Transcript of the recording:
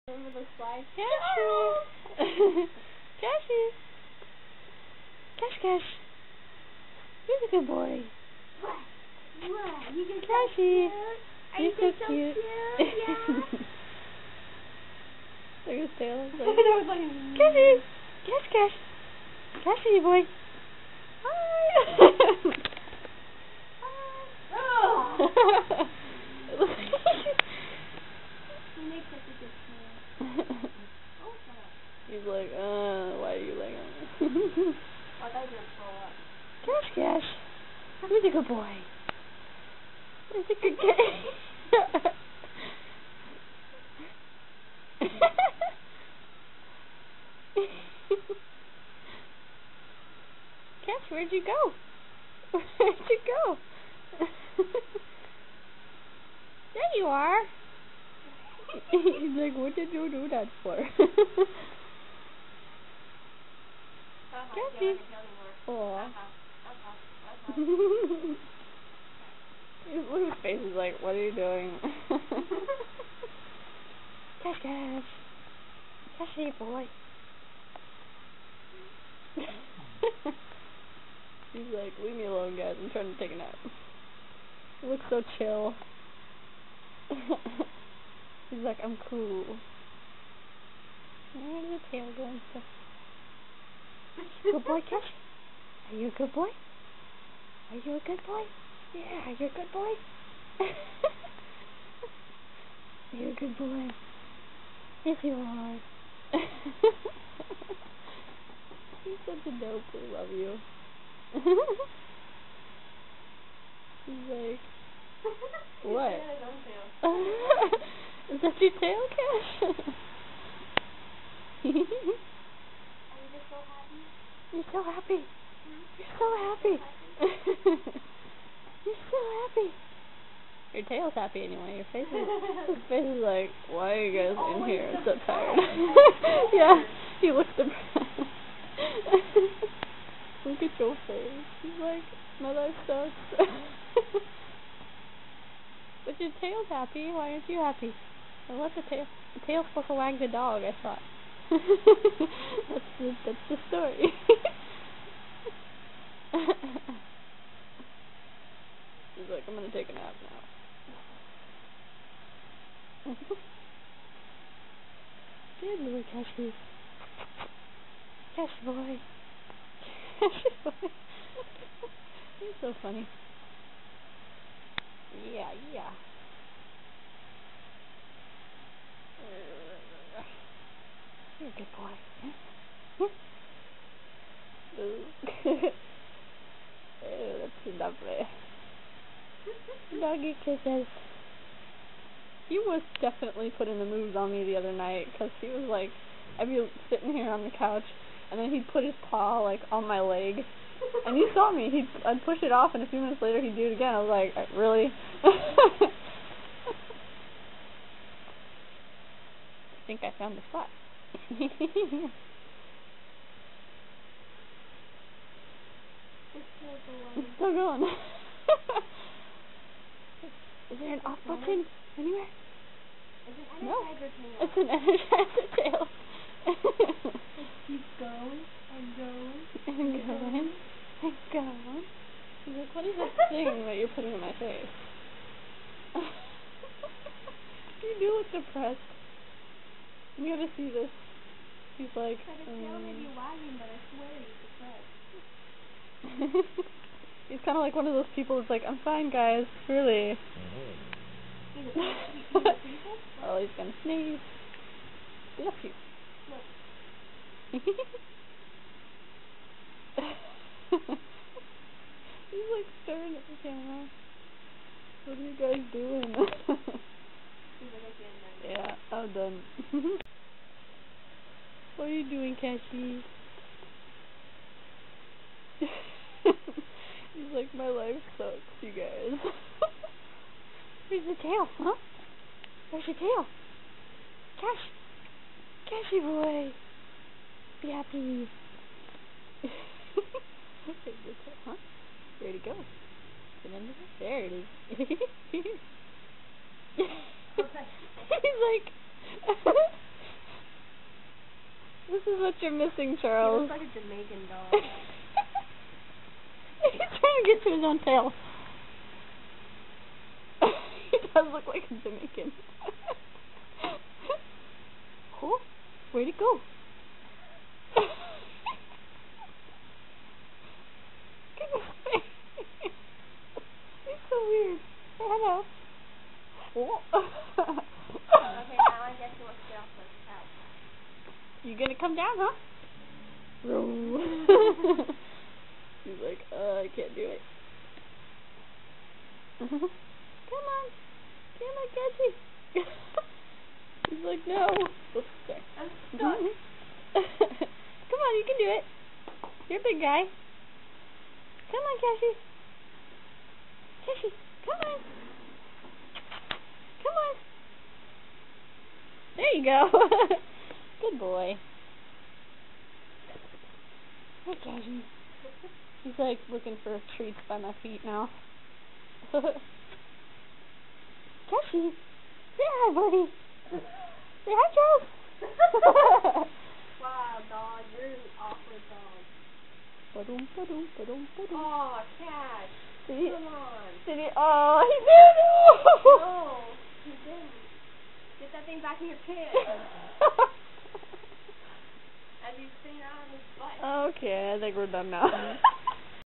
Remember the slide? Cassie! Cassie! Cash! You're the good boy. What? You get Cassie! Are you so so cute. Yeah. Look at his tail. Like, Cassie! Cash! Cassie, boy! Hi! Oh. He makes such a good smile. Oh, shut up. He's like, why are you laying on me? Oh, I thought you were going to throw up. Cash! Who's a good boy? Who's a good kid? Cash, where'd you go? Where'd you go? There you are. He's like, what did you do that for? Cassie. Aw. Look at his face. He's like, what are you doing? Cash. Cassie, boy. He's like, leave me alone, guys. I'm trying to take a nap. He looks so chill. He's like, I'm cool. Where's the tail going? Good boy, Cash? Are you a good boy? Are you a good boy? Yeah, you're a good boy. You're a good boy. Yes, you are. He's such a dope. We love you. He's like, what? Is that your tail, Cash? Are you just so happy? You're so happy. Hmm? You're so happy. You're so happy. Your tail's happy anyway. Your face is, his face is like, why are you guys in here? I'm so tired. Yeah, he looks depressed. Look at your face. He's like, my life sucks. But your tail's happy. Why aren't you happy? And let the tail's supposed to wag the dog, I thought. That's the story. He's like, I'm gonna take a nap now. Good boy, Cassie. Cassie boy. Cassie boy. You're so funny. Yeah. You're a good boy. Ooh. Ew, that's lovely. Doggy kisses. He was definitely putting the moves on me the other night, because he was like, I'd be sitting here on the couch, and then he'd put his paw like on my leg, and you saw me. I'd push it off, and a few minutes later he'd do it again. I was like, really? I think I found the spot. It's still going. Is there an off button anywhere? No. It's an energizer tail. It keeps going and going and going and going. He's like, what is this thing that you're putting in my face? You do look depressed. You gotta see this. He's like, his tail may be wagging, but I swear he's depressed. He's kind of like one of those people who's like, I'm fine, guys, really. He's a people? Oh, he's gonna sneeze. Bless you. He's like staring at the camera. What are you guys doing? Yeah, I'm done. What are you doing, Cassie? He's like, my life sucks, you guys. Where's the tail, huh? Where's your tail? Cassie boy. Be happy. Where's the tail, huh? Where'd it go? There it is. He's like, is what you're missing, He Charles. looks like a Jamaican dog. He's trying to get to his own tail. He does look like a Jamaican. Oh, where'd it go? He's so weird. Say hello. Oh. Okay, now I guess he wants to get off the couch. You gonna come down, huh? He's like, I can't do it. Come on. Come on, Cassie. He's like, no. Oops, sorry. I'm stuck. Come on, you can do it. You're a big guy. Come on, Cassie. Cassie, come on. Come on. There you go. Good boy. Hey, Cassie. He's like looking for treats by my feet now. Cassie, say hi, buddy. Say hi, Charles. Wow, dog, you're an awkward dog. Ba-dum, ba-dum, ba-dum, ba-dum. Oh, cat. Did he? Come on. Did he? Oh, he did. Oh. No, he didn't. Get that thing back in your pants. As he's sitting out on his butt. Okay, I think we're done now.